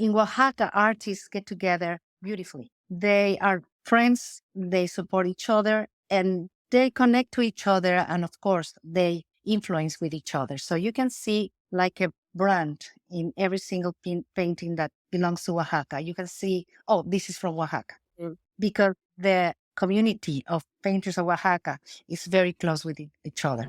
in Oaxaca, artists get together beautifully. They are friends, they support each other, and they connect to each other. And of course, they influence with each other. So you can see like a brand in every single painting that belongs to Oaxaca. You can see, oh, this is from Oaxaca, because the community of painters of Oaxaca is very close with each other.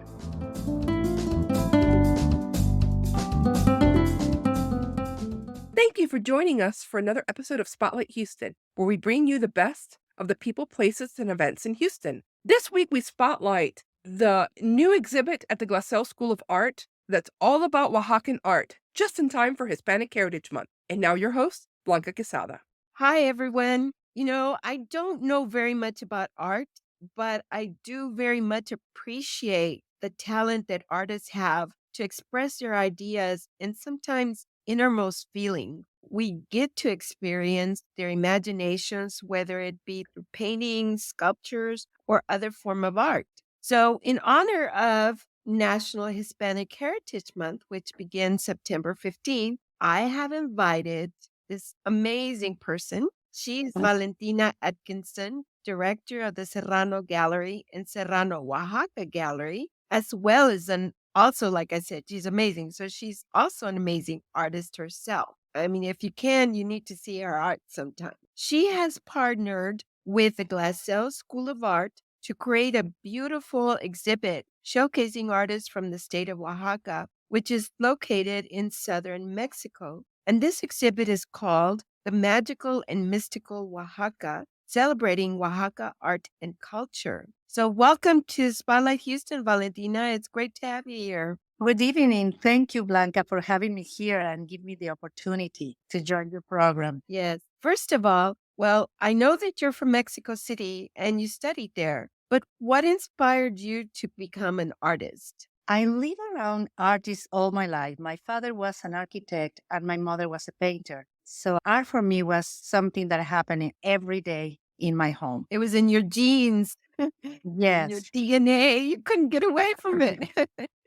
Thank you for joining us for another episode of Spotlight Houston, where we bring you the best of the people, places, and events in Houston. This week, we spotlight the new exhibit at the Glassell School of Art that's all about Oaxacan art, just in time for Hispanic Heritage Month. And now your host, Blanca Quezada. Hi, everyone. I don't know very much about art, but I do very much appreciate the talent that artists have to express their ideas and sometimes innermost feeling. We get to experience their imaginations, whether it be through paintings, sculptures, or other form of art. So, in honor of National Hispanic Heritage Month, which begins September 15th, I have invited this amazing person. She's Valentina Atkinson, director of the Serrano Gallery and Serrano, Oaxaca Gallery, as well as also, like I said, she's amazing. So she's also an amazing artist herself. I mean, if you can, you need to see her art sometime. She has partnered with the Glassell School of Art to create a beautiful exhibit showcasing artists from the state of Oaxaca, which is located in southern Mexico. And this exhibit is called The Magical and Mystical Oaxaca, celebrating Oaxaca art and culture. So welcome to Spotlight Houston, Valentina. It's great to have you here. Good evening. Thank you, Blanca, for having me here and give me the opportunity to join your program. Yes. First of all, well, I know that you're from Mexico City and you studied there, but what inspired you to become an artist? I live around artists all my life. My father was an architect and my mother was a painter. So art for me was something that happened every day in my home. It was in your genes, in your Yes. DNA. You couldn't get away from it.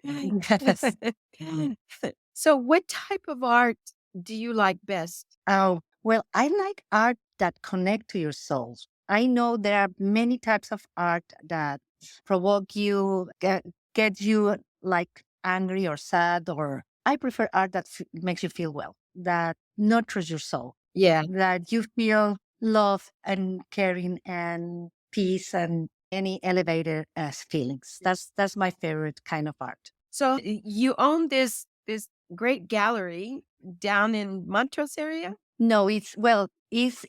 Yes. So, what type of art do you like best? Oh, well, I like art that connect to your soul. I know there are many types of art that provoke you, get you like angry or sad, or I prefer art that makes you feel well, that nurtures your soul, Yeah. that you feel love and caring and peace and any elevated feelings. That's my favorite kind of art. So, you own this great gallery down in Montrose area? No, it's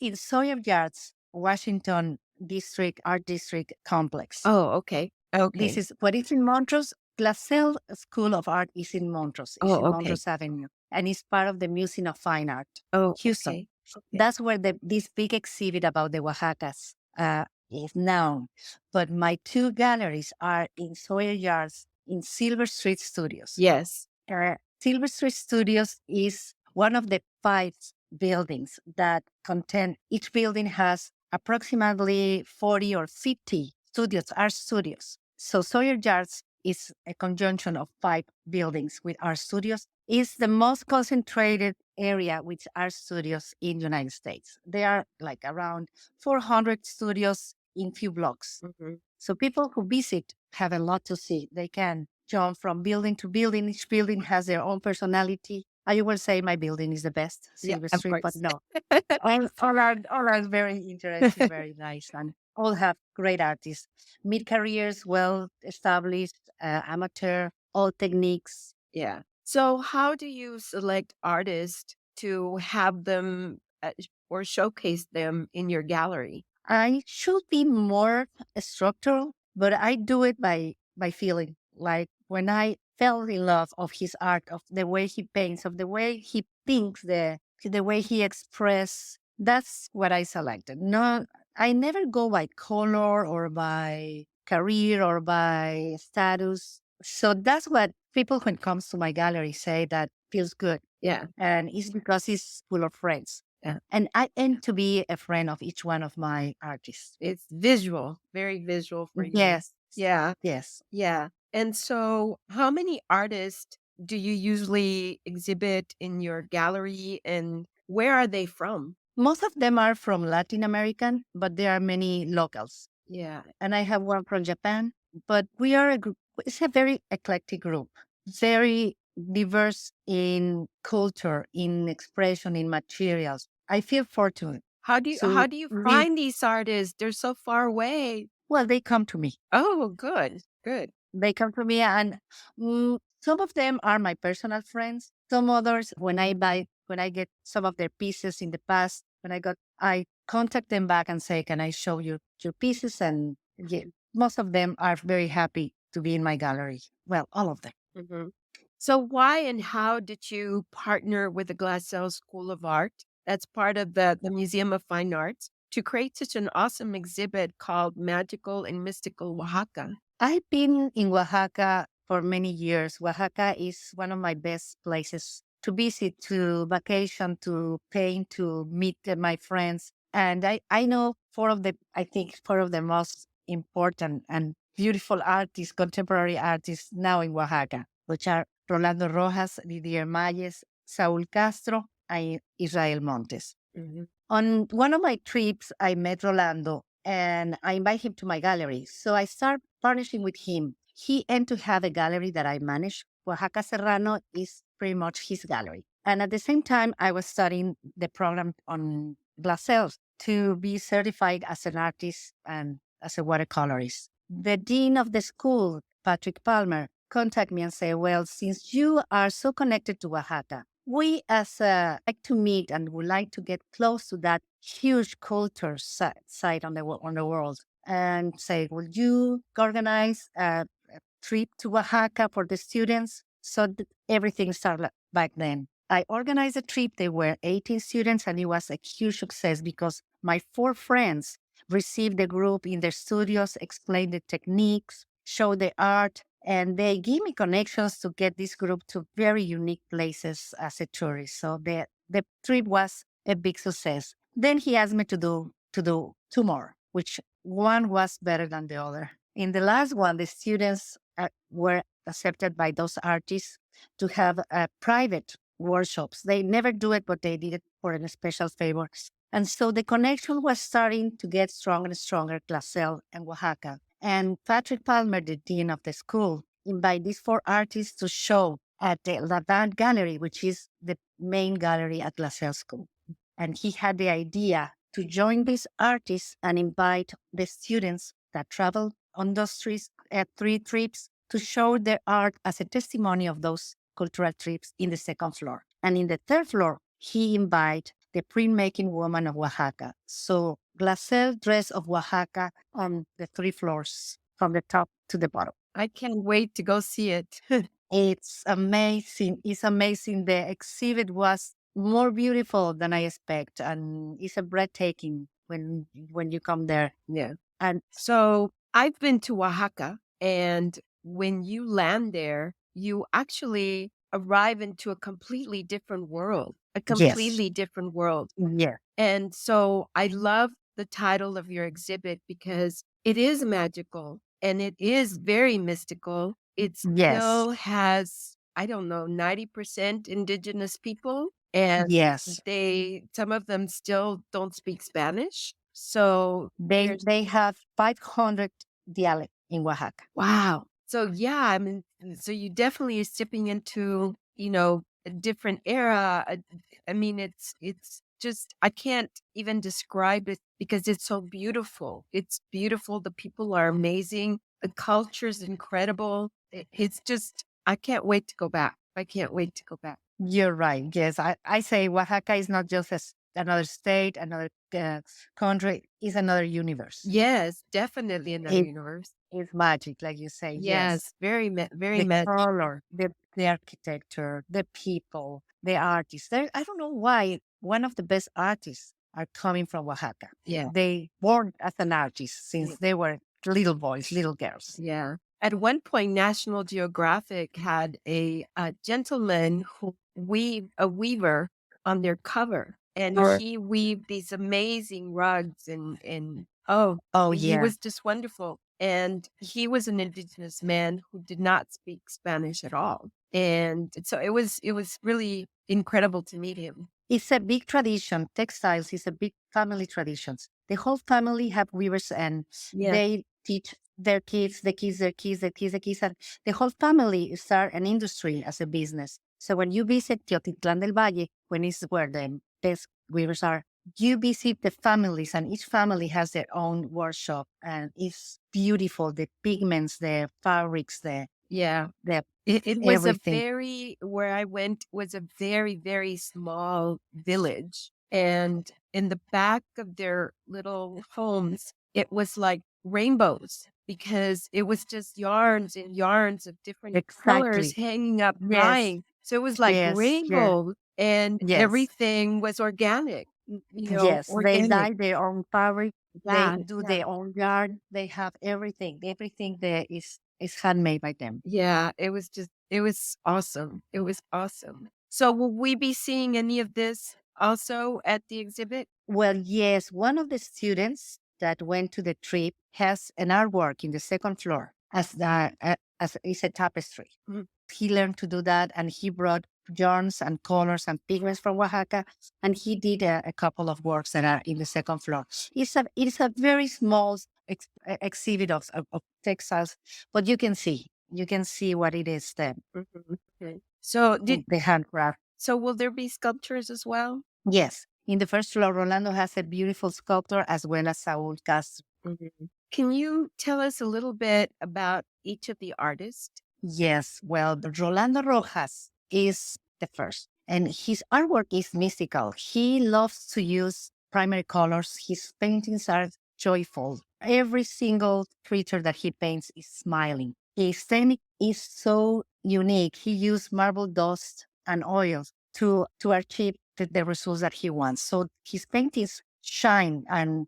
in Sawyer Yards, Washington District Art District Complex. Oh, okay. Okay. This is what is in Montrose. Glassell School of Art is in Montrose. It's in okay. Montrose Avenue, and it's part of the Museum of Fine Art, Oh, Houston. okay. Okay. That's where this big exhibit about the Oaxacas is known. But my two galleries are in Sawyer Yards in Silver Street Studios. Yes. Silver Street Studios is one of the 5 buildings that contain, each building has approximately 40 or 50 studios, art studios. So Sawyer Yards is a conjunction of 5 buildings with art studios. It's the most concentrated area with art studios in the United States. There are like around 400 studios in few blocks. So people who visit have a lot to see. They can jump from building to building. Each building has their own personality. I will say my building is the best, Silver of Street, but course. no. all are very interesting, very nice, and all have great artists. Mid-careers, well-established, amateur, all techniques. Yeah. So, how do you select artists to have them or showcase them in your gallery? I should be more structural, but I do it by feeling. Like when I fell in love of his art, of the way he paints, of the way he thinks, the way he expresses. That's what I selected. No, I never go by color or by career or by status. So that's what people when it comes to my gallery say that feels good. Yeah. And it's because it's full of friends. Yeah. And I aim to be a friend of each one of my artists. It's visual, very visual for you. Yes. Yeah. Yes. Yeah. And so, how many artists do you usually exhibit in your gallery? And Where are they from? Most of them are from Latin American, but there are many locals. Yeah. And I have one from Japan, but we are a group. It's a very eclectic group, very diverse in culture, in expression, in materials. I feel fortunate. How So do you live, find these artists? They're so far away. well, they come to me. Oh, good. Good. They come to me, and some of them are my personal friends. Some others, when I get some of their pieces in the past, I contact them back and say, "Can I show you your pieces?" And yeah, most of them are very happy to be in my gallery. Well, all of them. Mhm. So why and how did you partner with the Glassell School of Art, that's part of the Museum of Fine Arts, to create such an awesome exhibit called Magical and Mystical Oaxaca? I've been in Oaxaca for many years. Oaxaca is one of my best places to visit, to vacation, to paint, to meet my friends. And I know I think four of the most important and beautiful artists, contemporary artists now in Oaxaca, which are Rolando Rojas, Didier Mayes, Saul Castro, and Israel Montes. Mhm. On one of my trips, I met Rolando and I invite him to my gallery. So I start partnering with him. He aimed to have a gallery that I manage. Oaxaca Serrano is pretty much his gallery. And at the same time, I was studying the program on Glassell to be certified as an artist and as a watercolorist. The dean of the school, Patrick Palmer, contacted me and said, well, since you are so connected to Oaxaca, we as like to meet and would like to get close to that huge culture site on on the world and say, will you organize a trip to Oaxaca for the students? So everything started back then. I organized a trip. There were 18 students and it was a huge success because my four friends received the group in their studios, explained the techniques, showed the art, and they gave me connections to get this group to very unique places as a tourist. So the trip was a big success. Then he asked me to do two more, which one was better than the other. In the last one, the students were accepted by those artists to have private workshops. They never do it, but they did it for a special favor. And so the connection was starting to get stronger and stronger, Glassell and Oaxaca. And Patrick Palmer, the dean of the school, invited these four artists to show at the Lavant Gallery, which is the main gallery at Glassell School. And he had the idea to join these artists and invite the students that travel on those three trips to show their art as a testimony of those cultural trips in the second floor. And in the third floor, he invited the printmaking woman of Oaxaca. So Glassell dress of Oaxaca on the three floors from the top to the bottom. I can't wait to go see it. It's amazing. It's amazing. The exhibit was more beautiful than I expect, and it's a breathtaking when you come there. Yeah. And So I've been to Oaxaca, and when you land there, you actually arrive into a completely different world, a yes, completely different world. yeah, And so I love the title of your exhibit because it is magical and it is very mystical. It yes, still has, I don't know, 90% indigenous people, and yes. some of them still don't speak Spanish. So there's, They have 500 dialects in Oaxaca. wow. So yeah, I mean, so you definitely are stepping into, a different era. I mean, it's just I can't even describe it because it's so beautiful. It's beautiful. The people are amazing. The culture is incredible. It's just I can't wait to go back. I can't wait to go back. You're right. Yes, I say Oaxaca is not just another state, another country, it's another universe. Yes, definitely another It universe. is magic, like you say. Yes, Yes, very the much. color, the architecture, the people, the artists. I don't know why one of the best artists are coming from Oaxaca. Yeah. They born as an artist Yeah. since they were little boys, little girls. Yeah. At one point, National Geographic had a gentleman who a weaver on their cover, and he weaved these amazing rugs and oh, Oh he yeah. was just wonderful. And he was an indigenous man who did not speak Spanish at all. And so it was really incredible to meet him. It's a big tradition. Textiles is a big family tradition. The whole family have weavers and Yeah. they teach their kids, the kids, their kids, the kids, the kids, and the whole family start an industry as a business. So when you visit Teotitlán del Valle, when it's where the best weavers are, you visit the families and each family has their own workshop and it's beautiful. The pigments, the fabrics, Yeah. the It was a everything. very where I went was a very, very small village, and in the back of their little homes, it was like rainbows because it was just yarns and yarns of different colors Exactly. hanging up, Yes, drying. So it was like yes, yes, rainbow, and yes, everything was organic, yes. They organic. dye their own fabric. They Yeah, do yeah. their own yarn. They have everything. Everything there is handmade by them. Yeah, it was awesome. It was awesome. So will we be seeing any of this also at the exhibit? Well, yes, one of the students that went to the trip has an artwork in the second floor as is a tapestry. Mhm. He learned to do that, and he brought yarns and colors and pigments from Oaxaca, and he did a couple of works that are in the second floor. It's a very small exhibit of textiles, but you can see what it is. Mhm. Okay. So The handcraft. so will there be sculptures as well? Yes, in the first floor, Rolando has a beautiful sculptor as well as Saul Castro. Mhm. Can you tell us a little bit about each of the artists? Yes, well, Rolando Rojas is the first, and his artwork is mystical. He loves to use primary colors. His paintings are joyful. Every single creature that he paints is smiling. His technique is so unique. He used marble dust and oils to achieve the results that he wants. So his paintings shine and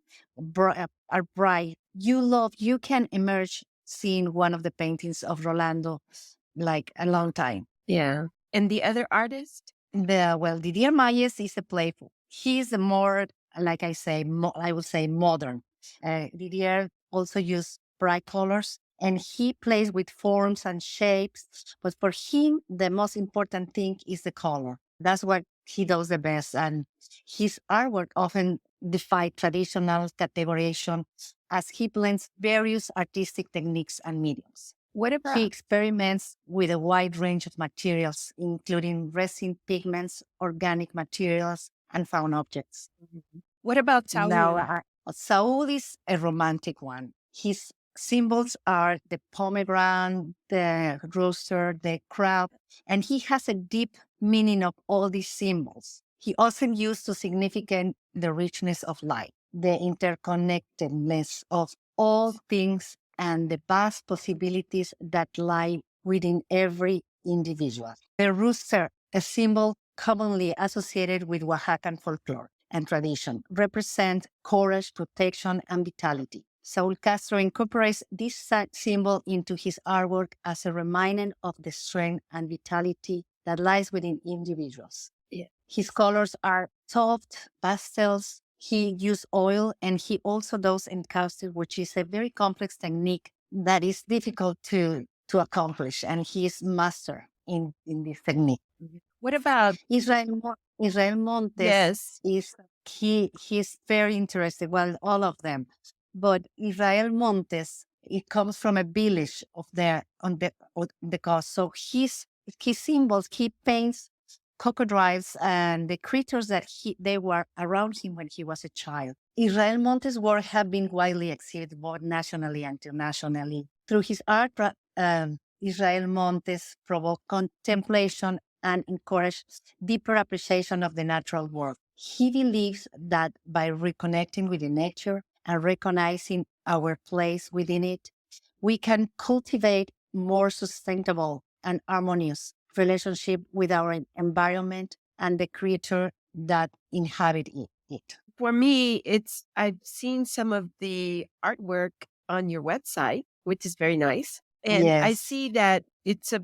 are bright. You can emerge seeing one of the paintings of Rolando like a long time. Yeah. And the other artist? Didier Mayes is a playful. He's a more, like I would say modern. Didier also uses bright colors and he plays with forms and shapes. But for him, the most important thing is the color. That's what he does the best. And his artwork often defy traditional categorization as he blends various artistic techniques and mediums. What He about experiments with a wide range of materials, including resin pigments, organic materials, and found objects. what about Now, Saul? Saul is a romantic one. His symbols are the pomegranate, the rooster, the crab, and he has a deep meaning of all these symbols. He often used to significant the richness of life, the interconnectedness of all things, and the vast possibilities that lie within every individual. The rooster, a symbol commonly associated with Oaxacan folklore and tradition, represent courage, protection, and vitality. Saul Castro incorporates this symbol into his artwork as a reminder of the strength and vitality that lies within individuals. Yeah. His colors are soft pastels. He uses oil and he also does encaustic, which is a very complex technique that is difficult to accomplish. And he is master in this technique. What about Israel Montes yes. is he's very interested. Well, all of them, but Israel Montes it comes from a village of there on the coast. So his symbols he paints crocodiles and the creatures that they were around him when he was a child. Israel Montes' work have been widely exhibited both nationally and internationally. Through his art, Israel Montes provoked contemplation and encouraged deeper appreciation of the natural world. He believes that by reconnecting with the nature and recognizing our place within it, we can cultivate more sustainable and harmonious relationship with our environment and the creature that inhabit it. For me, it's I've seen some of the artwork on your website, which is very nice. And I Yes, see that it's a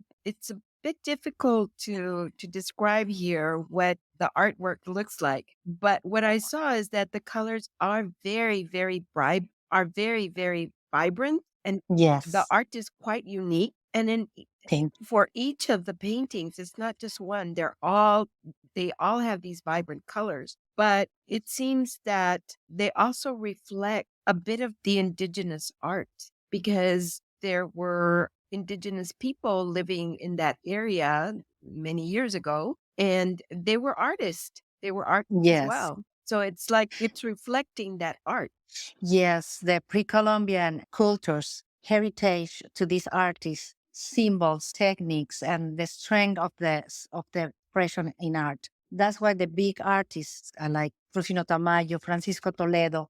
bit difficult to describe here what the artwork looks like. But what I saw is that the colors are very, very bright, are very, very vibrant, and the yes. art is quite unique. And then Thank for each of the paintings, it's not just one, they're all they all have these vibrant colors, but it seems that they also reflect a bit of the indigenous art because there were indigenous people living in that area many years ago, and they were artists. They were artists as Yes. well. So it's like it's reflecting that art. Yes, the pre-Columbian cultures, heritage to these artists, symbols, techniques, and the strength of the expression in art. That's why the big artists like Rufino Tamayo, Francisco Toledo,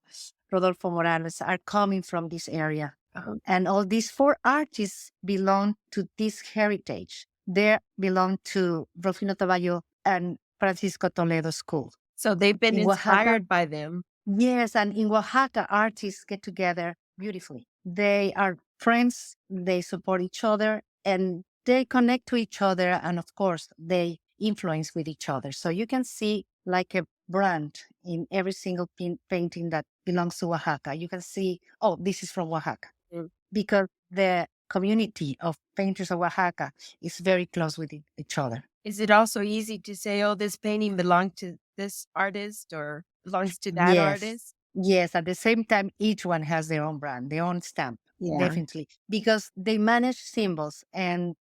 Rodolfo Morales are coming from this area. Uh-huh. And all these four artists belong to this heritage. They belong to Rufino Tamayo and Francisco Toledo School. So they've been In Oaxaca, inspired by them. yes, and in Oaxaca, artists get together beautifully. They are friends, they support each other, and they connect to each other. And of course, they influence with each other. So you can see like a brand in every single painting that belongs to Oaxaca. You can see, oh, this is from Oaxaca, Mm. because the community of painters of Oaxaca is very close with each other. Is it also easy to say, oh, this painting belonged to this artist or belongs to that Yes. artist? Yes. At the same time, each one has their own brand, their own stamp, Yeah. definitely, because they manage symbols and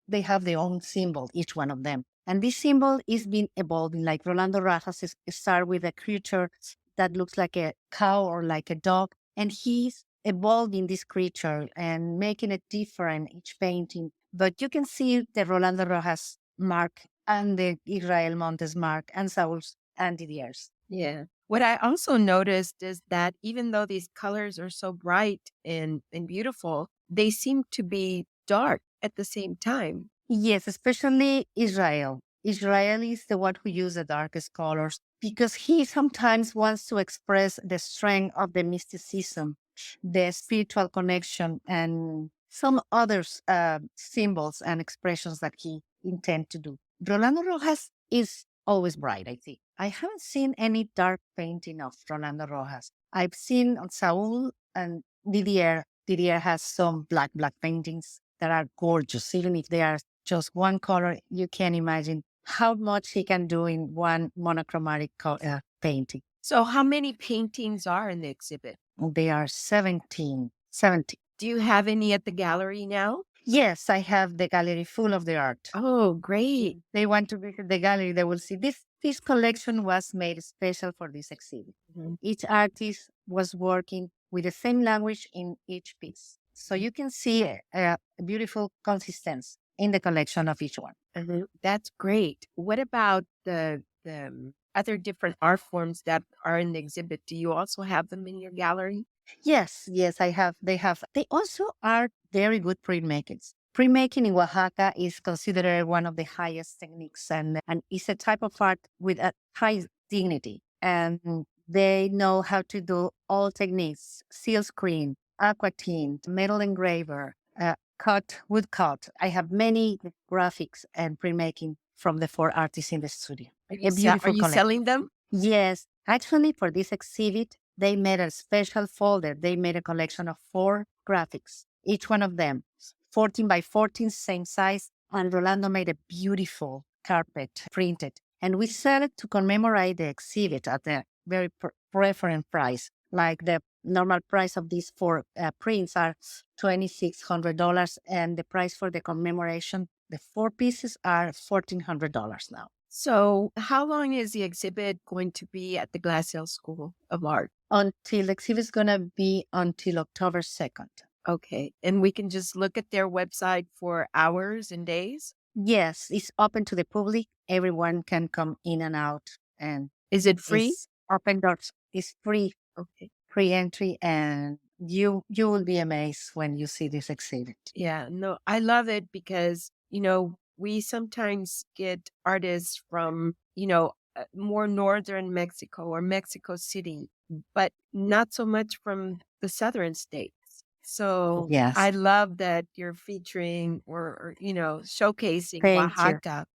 they have their own symbol, each one of them. And this symbol is being evolving. Like Rolando Rajas start with a creature that looks like a cow or like a dog, and he's evolving this creature and making it different each painting. But you can see the Rolando Rojas mark and the Israel Montes mark and Saul's and Didier's. Yeah. What I also noticed is that even though these colors are so bright and beautiful, they seem to be dark at the same time. Yes, especially Israel. Israel is the one who uses the darkest colors because he sometimes wants to express the strength of the mysticism, the spiritual connection, and some other symbols and expressions that he intend to do. Rolando Rojas is always bright, I think. I haven't seen any dark painting of Rolando Rojas. I've seen on Saul and Didier. Didier has some black paintings that are gorgeous, even if they are just one color. You can imagine how much he can do in one monochromatic painting. So, how many paintings are in the exhibit? They are 17. 70. Do you have any at the gallery now? Yes, I have the gallery full of the art. Oh, great. They want to visit the gallery, they will see this. This collection was made special for this exhibit. Mhm. Each artist was working with the same language in each piece. So you can see a beautiful consistency in the collection of each one. That's great. What about the other different art forms that are in the exhibit? Do you also have them in your gallery? Yes, I have. They have. They also are very good printmakers. Printmaking in Oaxaca is considered one of the highest techniques, and it's a type of art with a high dignity. And they know how to do all techniques: seal screen, aqua tint, metal engraver, wood cut. I have many graphics and printmaking from the four artists in the studio. A Are beautiful you collection. selling them? Yes, actually, for this exhibit, they made a special folder. They made a collection of four graphics, each one of them 14 by 14, same size. And Rolando made a beautiful carpet printed. And we sell it to commemorate the exhibit at a very preference price. Like the normal price of these four prints are $2,600. And the price for the commemoration, the four pieces are $1,400 now. So, how long is the exhibit going to be at the Glassell School of Art? Until the exhibit is going to be until October 2nd. Okay. And we can just look at their website for hours and days? Yes, it's open to the public. Everyone can come in and out, and Is it free? it's open doors. It's free, Okay. free entry, and you will be amazed when you see this exhibit. Yeah, no, I love it because, we sometimes get artists from, more northern Mexico or Mexico City, but not so much from the southern states. So Yes, I love that you're featuring showcasing thank you. Oaxaca.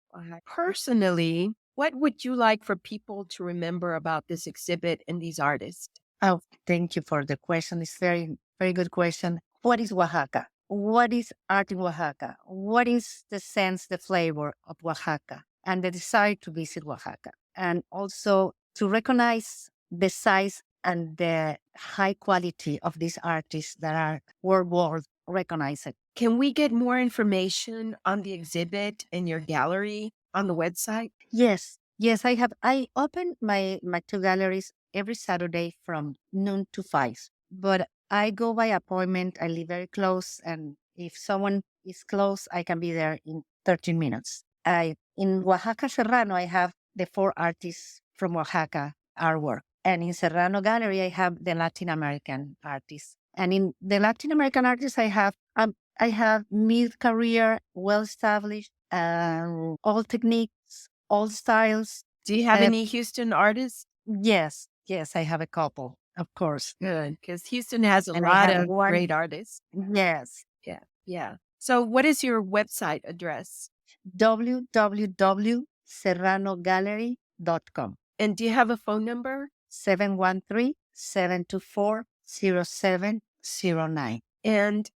Personally, what would you like for people to remember about this exhibit and these artists? Oh, thank you for the question. It's very good question. What is Oaxaca? What is art in Oaxaca? What is the sense, the flavor of Oaxaca? and the desire to visit Oaxaca, and also to recognize the size and the high quality of these artists that are worldwide recognized. Can we get more information on the exhibit in your gallery on the website? Yes, yes, I have. I open my two galleries every Saturday from noon to 5, but I go by appointment. I live very close, and if someone is close, I can be there in 13 minutes. I in Oaxaca Serrano, I have the four artists from Oaxaca artwork, and in Serrano Gallery, I have the Latin American artists. And in the Latin American artists, I have mid-career, well-established, all techniques, all styles. Do you have Uh, any Houston artists? yes, yes, I have a couple, of course. Good, because Houston has a And I lot have of one, great artists. yes, Yeah, yeah. So what is your website address? www.serranogallery.com, And do you have a phone number? 713-724-0709. And,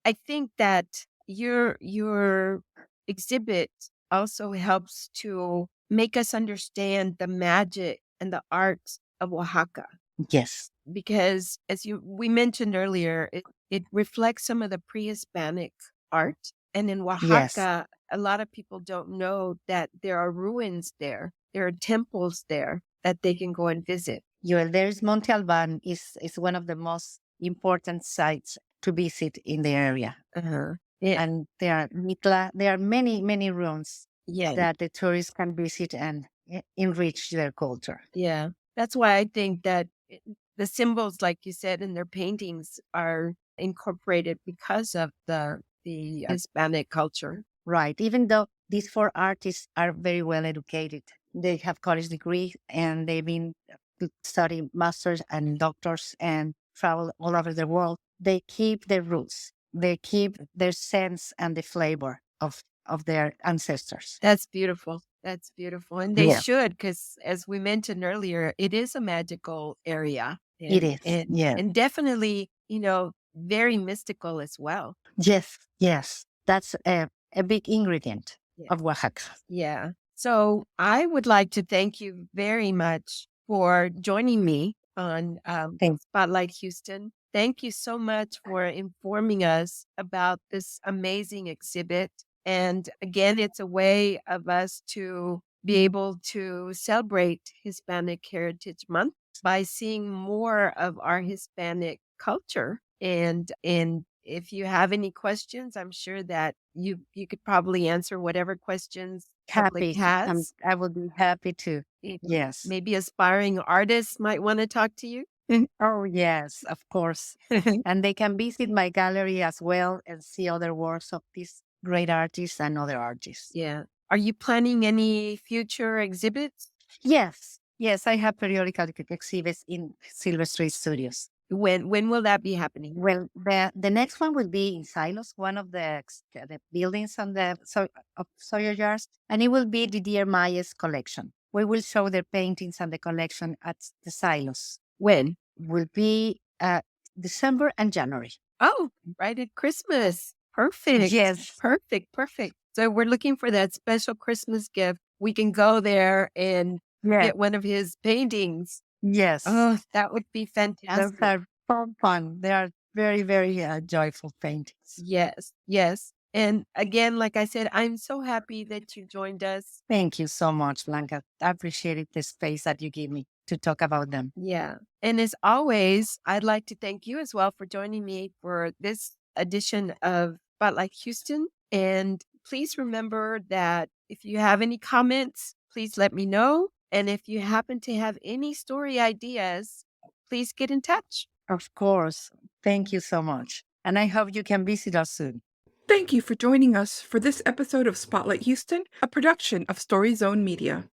I think that your exhibit also helps to make us understand the magic and the art of Oaxaca. Yes, Because as we mentioned earlier, it reflects some of the pre-Hispanic art. And in yes. Oaxaca, a lot of people don't know that there are ruins there. There are temples there that they can go and visit. There's Monte Alban is one of the most important sites to visit in the area. Uh-huh. Yeah. And there are many, many ruins Yeah. that the tourists can visit and enrich their culture. Yeah. That's why I think that the symbols, like you said, in their paintings are incorporated because of the Hispanic culture. Right. Even though these four artists are very well educated, they have college degree and they've been studying masters and doctors and travel all over the world. They keep their roots. They keep their sense and the flavor of their ancestors. That's beautiful. That's beautiful. And they Yeah, should, because as we mentioned earlier, it is a magical area. it And is. Yeah. and definitely, very mystical as well. Yes. Yes. That's a big ingredient Yeah. of Oaxaca. Yeah. So I would like to thank you very much for joining me on Thank Spotlight Houston. Thank you so much for informing us about this amazing exhibit. And again, it's a way of us to be able to celebrate Hispanic Heritage Month by seeing more of our Hispanic culture. And if you have any questions, I'm sure that you could probably answer whatever questions public happy. has. I would be happy to. Yes. Maybe aspiring artists might want to talk to you. Oh, yes, of course. And they can visit my gallery as well and see other works of these great artists and other artists. Yeah. Are you planning any future exhibits? Yes, yes, I have periodical exhibits in Silver Street Studios. When will that be happening? Well, the next one will be in Silos, one of the buildings on the of Sawyer Yards, and it will be Didier Maye's collection. We will show their paintings and the collection at the Silos. When? Will be December and January. Oh, right at Christmas. Perfect. Yes. Perfect. Perfect. So we're looking for that special Christmas gift. We can go there and Yeah. get one of his paintings. Yes. Oh, that would be Those fantastic. are fun. They are very, very joyful paintings. Yes. Yes. And again, like I said, I'm so happy that you joined us. Thank you so much, Blanca. I appreciate the space that you give me to talk about them. Yeah. And as always, I'd like to thank you as well for joining me for this edition of Spotlight Houston. And please remember that if you have any comments, please let me know. And if you happen to have any story ideas, please get in touch. Of course. Thank you so much. And I hope you can visit us soon. Thank you for joining us for this episode of Spotlight Houston, a production of Story Zone Media.